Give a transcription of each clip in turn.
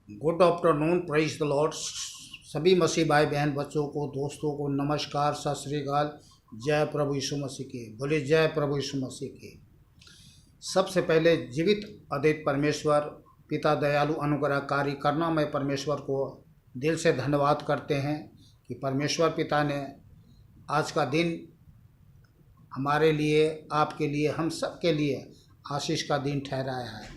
Good afternoon, praise the Lord. सभी मसीह भाई बहन बच्चों को, दोस्तों को नमस्कार, सत श्री अकाल। जय प्रभु यीशु मसीह की। बोले जय प्रभु यीशु मसीह की। सबसे पहले जीवित अद्वैत परमेश्वर पिता दयालु अनुग्रहकारी करुणामय परमेश्वर को दिल से धन्यवाद करते हैं कि परमेश्वर पिता ने आज का दिन हमारे लिए, आपके लिए, हम सब के लिए आशीष का दिन ठहराया है।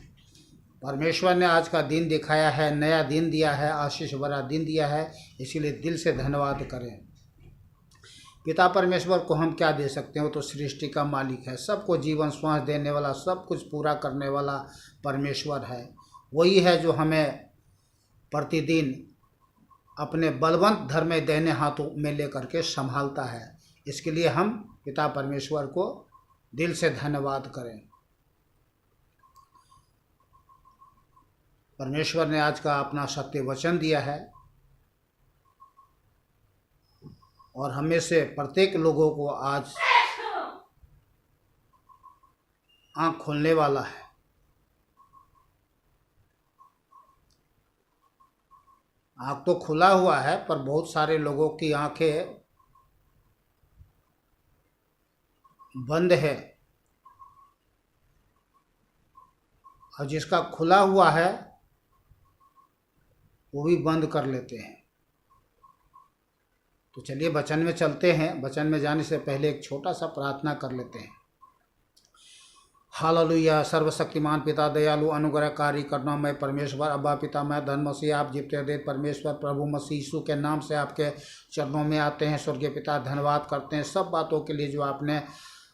परमेश्वर ने आज का दिन दिखाया है, नया दिन दिया है, आशीष भरा दिन दिया है, इसीलिए दिल से धन्यवाद करें। पिता परमेश्वर को हम क्या दे सकते हैं? वो तो सृष्टि का मालिक है, सबको जीवन श्वास देने वाला, सब कुछ पूरा करने वाला परमेश्वर है। वही है जो हमें प्रतिदिन अपने बलवंत धर में दाहिने हाथों में लेकर के संभालता है। इसके लिए हम पिता परमेश्वर को दिल से धन्यवाद करें। परमेश्वर ने आज का अपना सत्य वचन दिया है और हमें से प्रत्येक लोगों को आज आँख खोलने वाला है। आँख तो खुला हुआ है, पर बहुत सारे लोगों की आँखें बंद है, और जिसका खुला हुआ है वो भी बंद कर लेते हैं। तो चलिए वचन में चलते हैं। वचन में जाने से पहले एक छोटा सा प्रार्थना कर लेते हैं। हालेलुया। सर्वशक्तिमान पिता दयालु अनुग्रहकारी करुणामय परमेश्वर, अब्बा पिता मैं धन मसीह, आप जीवते देव परमेश्वर प्रभु मसीह यीशु के नाम से आपके चरणों में आते हैं। स्वर्गीय पिता धन्यवाद करते हैं सब बातों के लिए जो आपने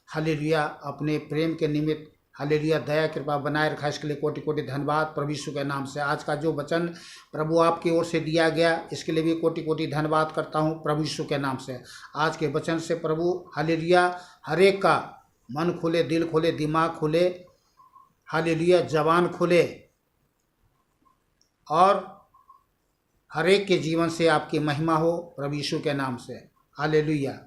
हालेलुया अपने प्रेम के निमित्त हालेलुया दया कृपा बनाए रखा, इसके लिए कोटि कोटि धन्यवाद प्रभु यीशु के नाम से। आज का जो वचन प्रभु आपकी ओर से दिया गया, इसके लिए भी कोटि कोटि धन्यवाद करता हूँ प्रभु यीशु के नाम से। आज के वचन से प्रभु हालेलुया हर एक का मन खुले, दिल खुले, दिमाग खुले, हालेलुया जवान खुले, और हर एक के जीवन से आपकी महिमा हो प्रभु यीशु के नाम से। Hallelujah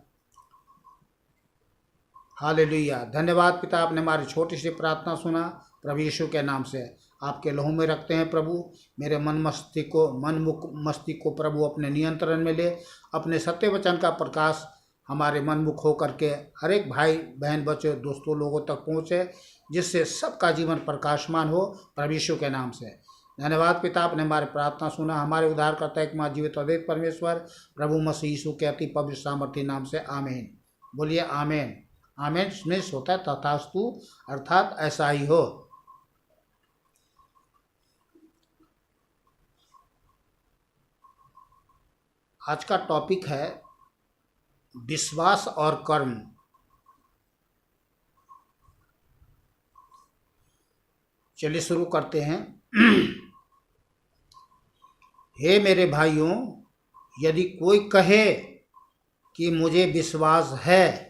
hallelujah. धन्यवाद पिता, आपने हमारी छोटी सी प्रार्थना सुना प्रभु यीशु के नाम से। आपके लहू में रखते हैं प्रभु। मेरे मन मुख मस्तिष्क को प्रभु अपने नियंत्रण में ले। अपने सत्य वचन का प्रकाश हमारे मन मुख हो करके हर एक भाई बहन बच्चे दोस्तों लोगों तक पहुँचे, जिससे सबका जीवन प्रकाशमान हो प्रभु यीशु के नाम से। धन्यवाद पिता, आपने हमारे प्रार्थना सुना। हमारे उद्धारकर्ता एक माँ जीवित अद्वैत परमेश्वर प्रभु मसीह यीशु के अति पवित्र सामर्थी नाम से आमीन। बोलिए आमीन। आमीन में होता है तथास्तु, अर्थात ऐसा ही हो। आज का टॉपिक है विश्वास और कर्म। चलिए शुरू करते हैं। हे मेरे भाइयों, यदि कोई कहे कि मुझे विश्वास है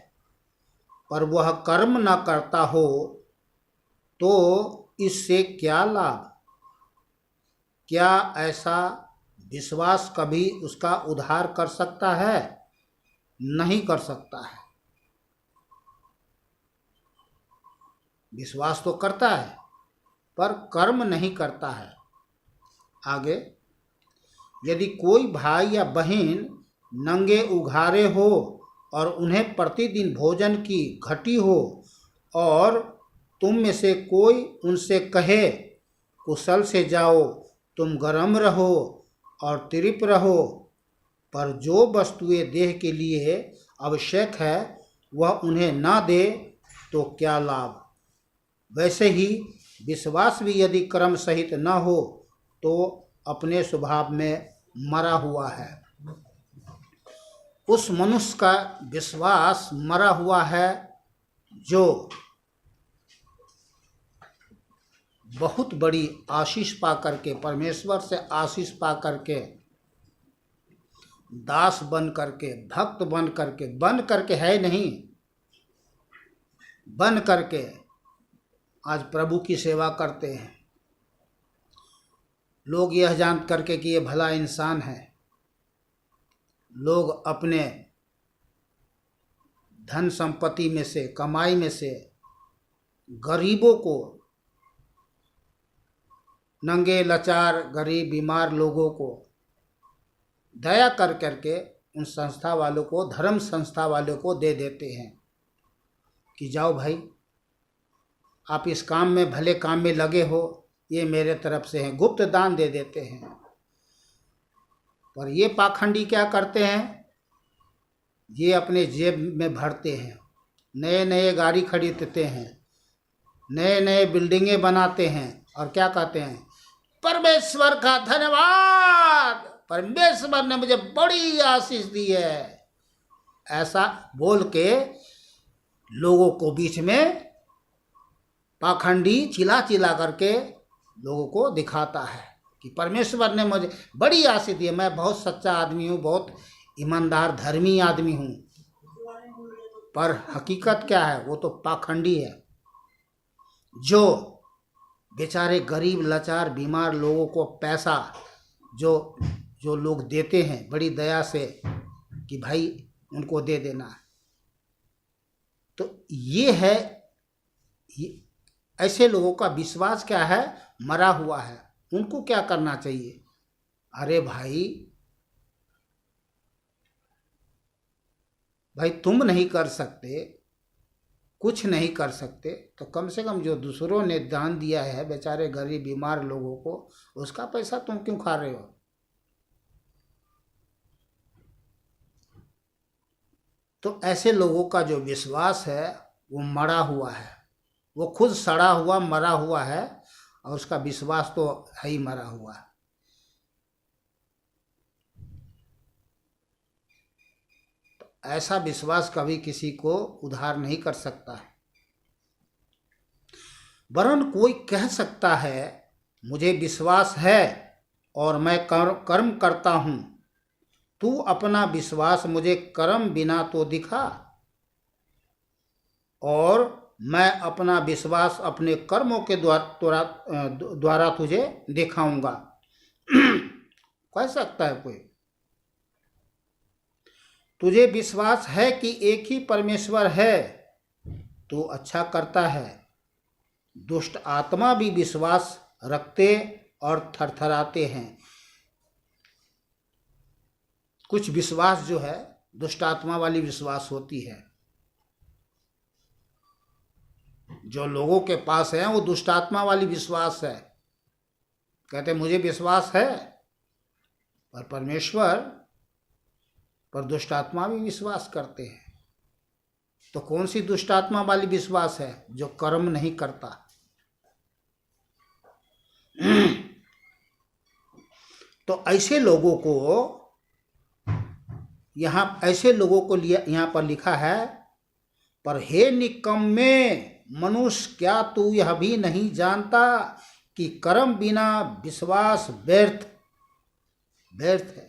पर वह कर्म न करता हो, तो इससे क्या लाभ? क्या ऐसा विश्वास कभी उसका उद्धार कर सकता है? नहीं कर सकता है। विश्वास तो करता है पर कर्म नहीं करता है। आगे, यदि कोई भाई या बहन नंगे उघारे हो और उन्हें प्रतिदिन भोजन की घटी हो, और तुम में से कोई उनसे कहे कुशल से जाओ, तुम गर्म रहो और तृप्त रहो, पर जो वस्तुएं देह के लिए आवश्यक है वह उन्हें ना दे, तो क्या लाभ? वैसे ही विश्वास भी यदि कर्म सहित न हो तो अपने स्वभाव में मरा हुआ है। उस मनुष्य का विश्वास मरा हुआ है जो बहुत बड़ी आशीष पा करके, परमेश्वर से आशीष पा करके, दास बन करके, भक्त बन करके है नहीं, बन करके आज प्रभु की सेवा करते हैं। लोग यह जान करके कि ये भला इंसान है, लोग अपने धन संपत्ति में से, कमाई में से गरीबों को नंगे लाचार गरीब बीमार लोगों को दया कर करके उन संस्था वालों को, धर्म संस्था वालों को दे देते हैं कि जाओ भाई, आप इस काम में, भले काम में लगे हो, ये मेरे तरफ से है, गुप्त दान दे देते हैं। पर ये पाखंडी क्या करते हैं, ये अपने जेब में भरते हैं, नए नए गाड़ी खरीदते हैं, नए नए बिल्डिंगें बनाते हैं और क्या कहते हैं, परमेश्वर का धन्यवाद, परमेश्वर ने मुझे बड़ी आशीष दी है, ऐसा बोल के लोगों को बीच में पाखंडी चिल्ला चिल्ला करके लोगों को दिखाता है कि परमेश्वर ने मुझे बड़ी आशीष दी है, मैं बहुत सच्चा आदमी हूँ, बहुत ईमानदार धर्मी आदमी हूँ। पर हकीकत क्या है, वो तो पाखंडी है, जो बेचारे गरीब लाचार बीमार लोगों को पैसा जो लोग देते हैं बड़ी दया से कि भाई उनको दे देना है, तो ये है, ऐसे लोगों का विश्वास क्या है, मरा हुआ है। उनको क्या करना चाहिए, अरे भाई तुम नहीं कर सकते, कुछ नहीं कर सकते, तो कम से कम जो दूसरों ने दान दिया है बेचारे गरीब बीमार लोगों को, उसका पैसा तुम क्यों खा रहे हो। तो ऐसे लोगों का जो विश्वास है वो मरा हुआ है, वो खुद सड़ा हुआ मरा हुआ है और उसका विश्वास तो है ही मरा हुआ है। तो ऐसा विश्वास कभी किसी को उद्धार नहीं कर सकता है। वरन कोई कह सकता है मुझे विश्वास है और मैं कर्म करता हूँ, तू अपना विश्वास मुझे कर्म बिना तो दिखा और मैं अपना विश्वास अपने कर्मों के द्वारा तुझे दिखाऊंगा। कह सकता है कोई, तुझे विश्वास है कि एक ही परमेश्वर है, तू अच्छा करता है। दुष्ट आत्मा भी विश्वास रखते और थरथराते हैं। कुछ विश्वास जो है दुष्ट आत्मा वाली विश्वास होती है, जो लोगों के पास है वो दुष्ट आत्मा वाली विश्वास है। कहते मुझे विश्वास है, पर परमेश्वर पर दुष्ट आत्मा भी विश्वास करते हैं। तो कौन सी दुष्ट आत्मा वाली विश्वास है, जो कर्म नहीं करता। तो ऐसे लोगों को यहाँ पर लिखा है, पर हे निकम्मे मनुष्य, क्या तू यह भी नहीं जानता कि कर्म बिना विश्वास व्यर्थ है।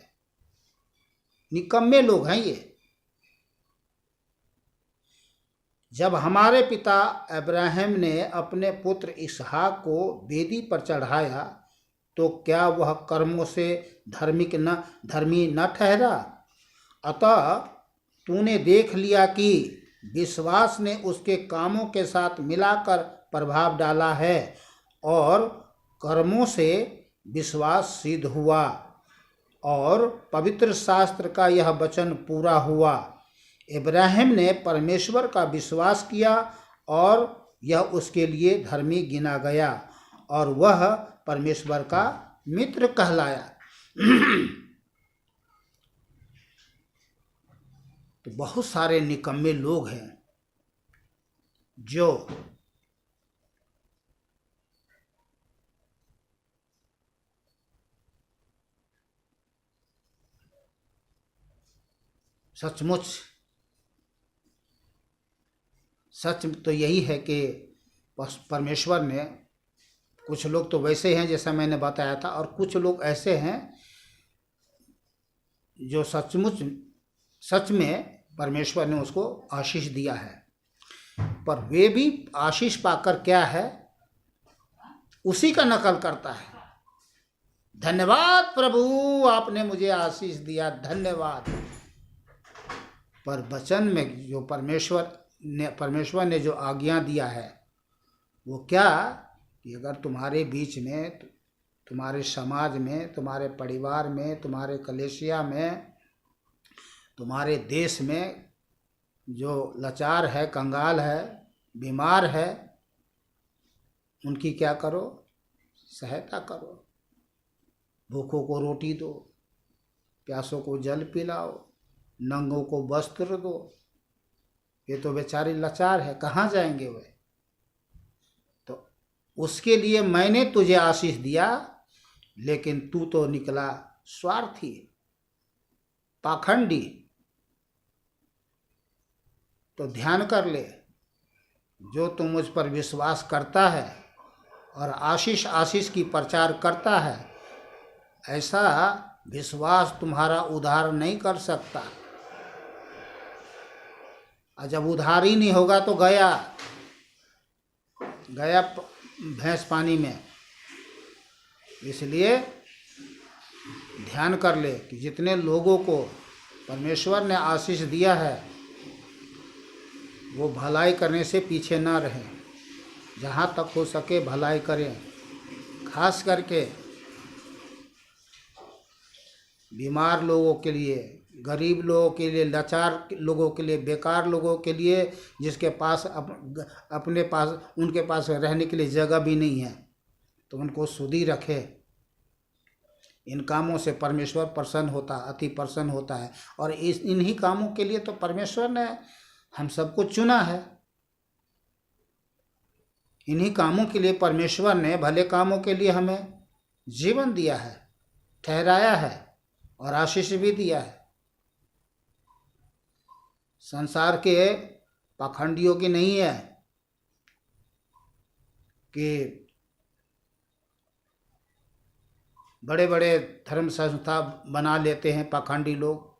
निकम्मे लोग हैं ये। जब हमारे पिता अब्राहम ने अपने पुत्र इसहाक को वेदी पर चढ़ाया, तो क्या वह कर्मों से धर्मी न ठहरा। अतः तूने देख लिया कि विश्वास ने उसके कामों के साथ मिलाकर प्रभाव डाला है और कर्मों से विश्वास सिद्ध हुआ और पवित्र शास्त्र का यह वचन पूरा हुआ। इब्राहिम ने परमेश्वर का विश्वास किया और यह उसके लिए धर्मी गिना गया और वह परमेश्वर का मित्र कहलाया। तो बहुत सारे निकम्मे लोग हैं जो सचमुच, सच तो यही है कि परमेश्वर ने, कुछ लोग तो वैसे हैं जैसा मैंने बताया था, और कुछ लोग ऐसे हैं जो सच में परमेश्वर ने उसको आशीष दिया है, पर वे भी आशीष पाकर क्या है, उसी का नकल करता है। धन्यवाद प्रभु, आपने मुझे आशीष दिया, धन्यवाद। पर वचन में जो परमेश्वर ने जो आज्ञा दिया है वो क्या, कि अगर तुम्हारे बीच में तुम्हारे समाज में, तुम्हारे परिवार में, तुम्हारे कलेसिया में, तुम्हारे देश में जो लाचार है, कंगाल है, बीमार है, उनकी क्या करो? सहायता करो। भूखों को रोटी दो, प्यासों को जल पिलाओ, नंगों को वस्त्र दो। ये तो बेचारे लाचार है, कहाँ जाएंगे वे? तो उसके लिए मैंने तुझे आशीष दिया, लेकिन तू तो निकला स्वार्थी, पाखंडी। तो ध्यान कर ले, जो तू मुझ पर विश्वास करता है और आशीष आशीष की प्रचार करता है, ऐसा विश्वास तुम्हारा उद्धार नहीं कर सकता। और जब उद्धार ही नहीं होगा तो गया भैंस पानी में। इसलिए ध्यान कर ले कि जितने लोगों को परमेश्वर ने आशीष दिया है, वो भलाई करने से पीछे ना रहें। जहाँ तक हो सके भलाई करें, खास करके बीमार लोगों के लिए, गरीब लोगों के लिए, लाचार लोगों के लिए, बेकार लोगों के लिए, जिसके पास अपने पास उनके पास रहने के लिए जगह भी नहीं है, तो उनको सुधी रखे। इन कामों से परमेश्वर प्रसन्न होता, अति प्रसन्न होता है। और इन्हीं कामों के लिए तो परमेश्वर ने हम सबको चुना है। इन्हीं कामों के लिए परमेश्वर ने, भले कामों के लिए हमें जीवन दिया है, ठहराया है और आशीष भी दिया है। संसार के पाखंडियों की नहीं है कि बड़े बड़े धर्म संस्था बना लेते हैं पाखंडी लोग,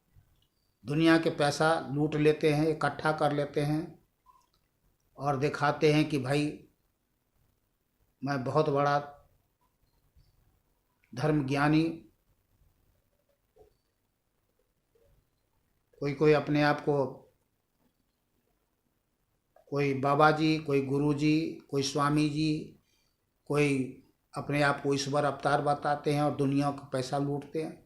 दुनिया के पैसा लूट लेते हैं, इकट्ठा कर लेते हैं और दिखाते हैं कि भाई मैं बहुत बड़ा धर्म ज्ञानी। कोई कोई अपने आप को कोई बाबा जी, कोई गुरु जी, कोई स्वामी जी, कोई अपने आप को ईश्वर अवतार बताते हैं और दुनिया का पैसा लूटते हैं।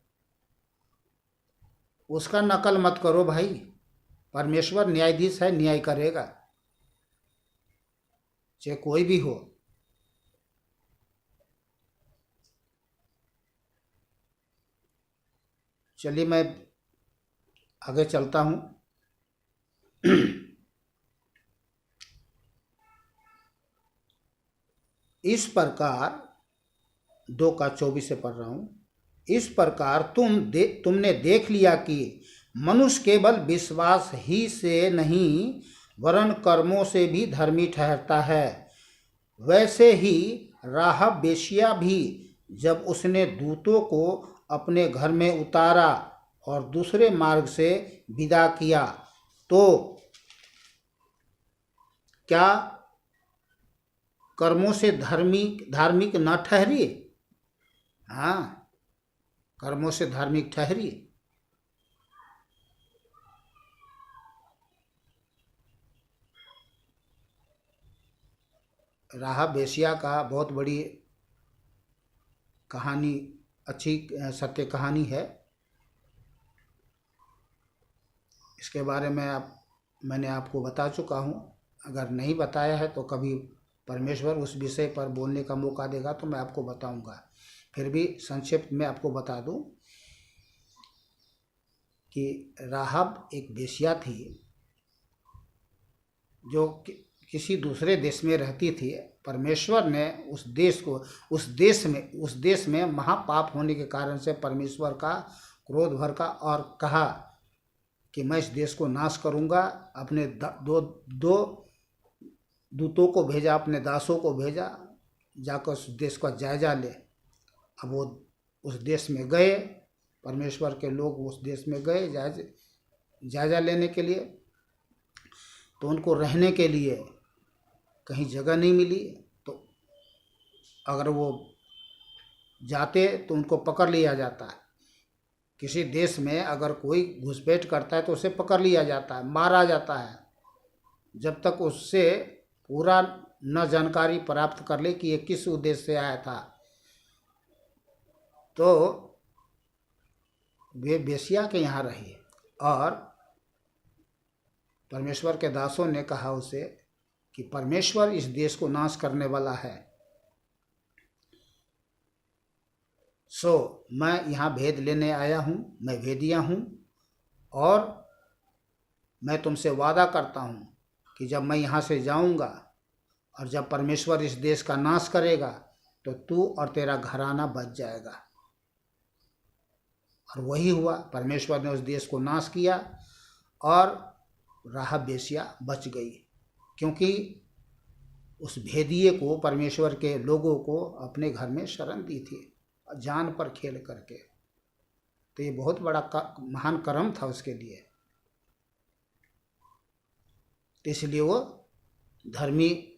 उसका नकल मत करो भाई। परमेश्वर न्यायाधीश है, न्याय करेगा, चाहे कोई भी हो। चलिए मैं आगे चलता हूँ। इस प्रकार 2:24 से पढ़ रहा हूँ। इस प्रकार तुमने देख लिया कि मनुष्य केवल विश्वास ही से नहीं वरन कर्मों से भी धर्मी ठहरता है। वैसे ही राहब वेश्या भी, जब उसने दूतों को अपने घर में उतारा और दूसरे मार्ग से विदा किया, तो क्या कर्मों से धार्मिक न ठहरी? हाँ, कर्मों से धार्मिक ठहरी। राहब वेश्या का बहुत बड़ी कहानी, अच्छी सत्य कहानी है। इसके बारे में मैंने आपको बता चुका हूँ। अगर नहीं बताया है तो कभी परमेश्वर उस विषय पर बोलने का मौका देगा तो मैं आपको बताऊंगा। फिर भी संक्षिप्त में आपको बता दूं कि राहब एक वेश्या थी जो किसी दूसरे देश में रहती थी। परमेश्वर ने उस देश में महापाप होने के कारण से परमेश्वर का क्रोध भड़का और कहा कि मैं इस देश को नाश करूंगा। अपने दो दूतों को भेजा, अपने दासों को भेजा, जाकर उस देश का जायजा ले। अब वो उस देश में गए, परमेश्वर के लोग उस देश में गए जायजा लेने के लिए। तो उनको रहने के लिए कहीं जगह नहीं मिली, तो अगर वो जाते तो उनको पकड़ लिया जाता है। किसी देश में अगर कोई घुसपैठ करता है तो उसे पकड़ लिया जाता है, मारा जाता है, जब तक उससे पूरा न जानकारी प्राप्त कर ले कि ये किस उद्देश्य से आया था। तो वे बेसिया के यहाँ रही और परमेश्वर के दासों ने कहा उसे कि परमेश्वर इस देश को नाश करने वाला है, सो मैं यहाँ भेद लेने आया हूँ, मैं भेदिया हूँ और मैं तुमसे वादा करता हूँ कि जब मैं यहाँ से जाऊँगा और जब परमेश्वर इस देश का नाश करेगा तो तू और तेरा घराना बच जाएगा। और वही हुआ, परमेश्वर ने उस देश को नाश किया और राहाब बेसिया बच गई, क्योंकि उस भेदिए को, परमेश्वर के लोगों को अपने घर में शरण दी थी जान पर खेल करके। तो ये बहुत बड़ा महान कर्म था उसके लिए, तो इसलिए वो धर्मी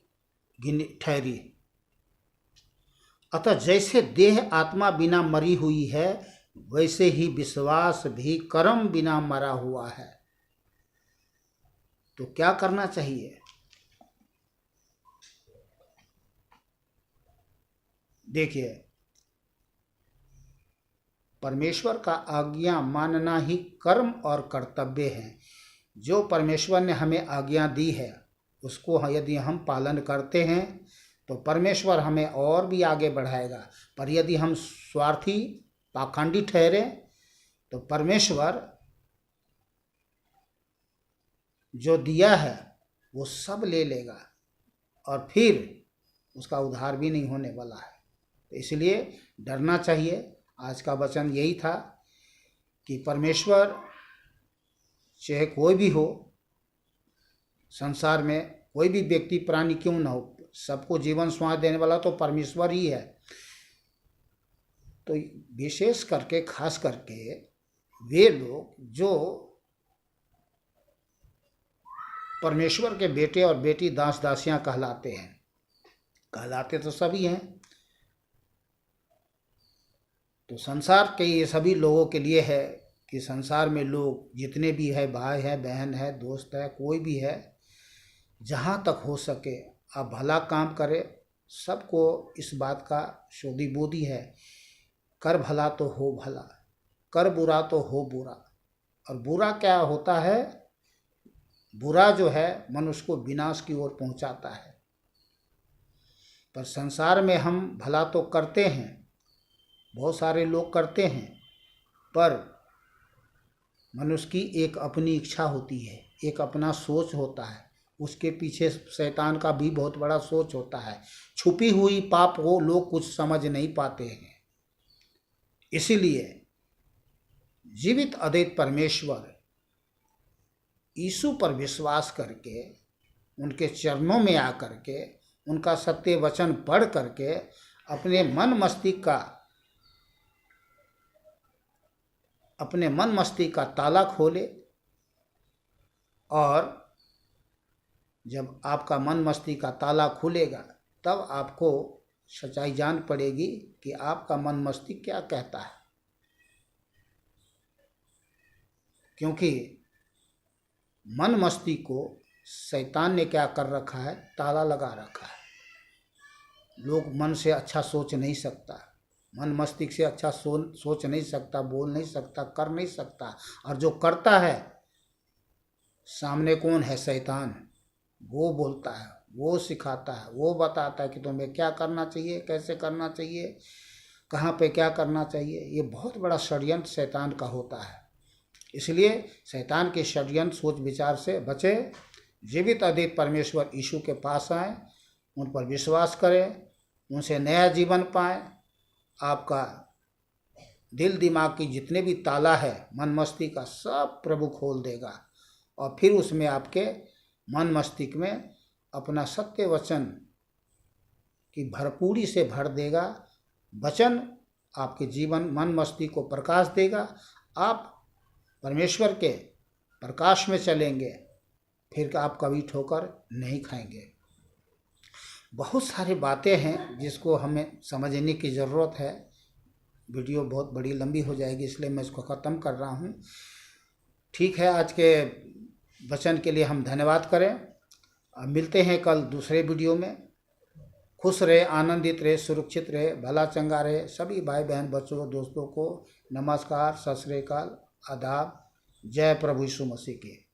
ठहरी। अतः जैसे देह आत्मा बिना मरी हुई है, वैसे ही विश्वास भी कर्म बिना मरा हुआ है। तो क्या करना चाहिए? देखिए, परमेश्वर का आज्ञा मानना ही कर्म और कर्तव्य है। जो परमेश्वर ने हमें आज्ञा दी है उसको यदि हम पालन करते हैं तो परमेश्वर हमें और भी आगे बढ़ाएगा। पर यदि हम स्वार्थी, पाखंडी ठहरे तो परमेश्वर जो दिया है वो सब ले लेगा और फिर उसका उद्धार भी नहीं होने वाला है। तो इसलिए डरना चाहिए। आज का वचन यही था कि परमेश्वर, चाहे कोई भी हो, संसार में कोई भी व्यक्ति प्राणी क्यों ना हो, सबको जीवन स्वास्थ्य देने वाला तो परमेश्वर ही है। तो विशेष करके, खास करके वे लोग जो परमेश्वर के बेटे और बेटी, दास दासियां कहलाते हैं, कहलाते तो सभी हैं, तो संसार के ये सभी लोगों के लिए है कि संसार में लोग जितने भी है, भाई है, बहन है, दोस्त है, कोई भी है, जहाँ तक हो सके आप भला काम करें। सबको इस बात का शोधी है, कर भला तो हो भला, कर बुरा तो हो बुरा। और बुरा क्या होता है? बुरा जो है मनुष्य को विनाश की ओर पहुंचाता है। पर संसार में हम भला तो करते हैं, बहुत सारे लोग करते हैं, पर मनुष्य की एक अपनी इच्छा होती है, एक अपना सोच होता है, उसके पीछे शैतान का भी बहुत बड़ा सोच होता है। छुपी हुई पाप को लोग कुछ समझ नहीं पाते हैं। इसीलिए जीवित अद्वैत परमेश्वर यीशु पर विश्वास करके, उनके चरणों में आकर के, उनका सत्य वचन पढ़ करके अपने मन मस्तिष्क का ताला खोले। और जब आपका मन मस्तिष्क का ताला खुलेगा तब आपको सच्चाई जान पड़ेगी कि आपका मन मस्तिष्क क्या कहता है। क्योंकि मन मस्तिष्क को शैतान ने क्या कर रखा है? ताला लगा रखा है। लोग मन से अच्छा सोच नहीं सकता, मन मस्तिष्क से अच्छा सोच नहीं सकता, बोल नहीं सकता, कर नहीं सकता। और जो करता है, सामने कौन है? शैतान। वो बोलता है, वो सिखाता है, वो बताता है कि तुम्हें क्या करना चाहिए, कैसे करना चाहिए, कहाँ पे क्या करना चाहिए। ये बहुत बड़ा षड्यंत्र शैतान का होता है। इसलिए शैतान के षड्यंत्र सोच विचार से बचे। जीवित अद्वैत परमेश्वर यीशु के पास आए, उन पर विश्वास करें, उनसे नया जीवन पाएं। आपका दिल दिमाग की जितने भी ताला है मन मस्तिष्क का, सब प्रभु खोल देगा और फिर उसमें आपके मन मस्तिष्क में अपना सत्य वचन की भरपूरी से भर देगा। वचन आपके जीवन मन मस्तिष्क को प्रकाश देगा। आप परमेश्वर के प्रकाश में चलेंगे, फिर आप कभी ठोकर नहीं खाएंगे। बहुत सारी बातें हैं जिसको हमें समझने की ज़रूरत है। वीडियो बहुत बड़ी लंबी हो जाएगी, इसलिए मैं इसको ख़त्म कर रहा हूँ। ठीक है, आज के वचन के लिए हम धन्यवाद करें। अब मिलते हैं कल दूसरे वीडियो में। खुश रहे, आनंदित रहे, सुरक्षित रहे, भला चंगा रहे। सभी भाई बहन बच्चों दोस्तों को नमस्कार, सत श्री अकाल, आदाब। जय प्रभु यीशु मसीह की।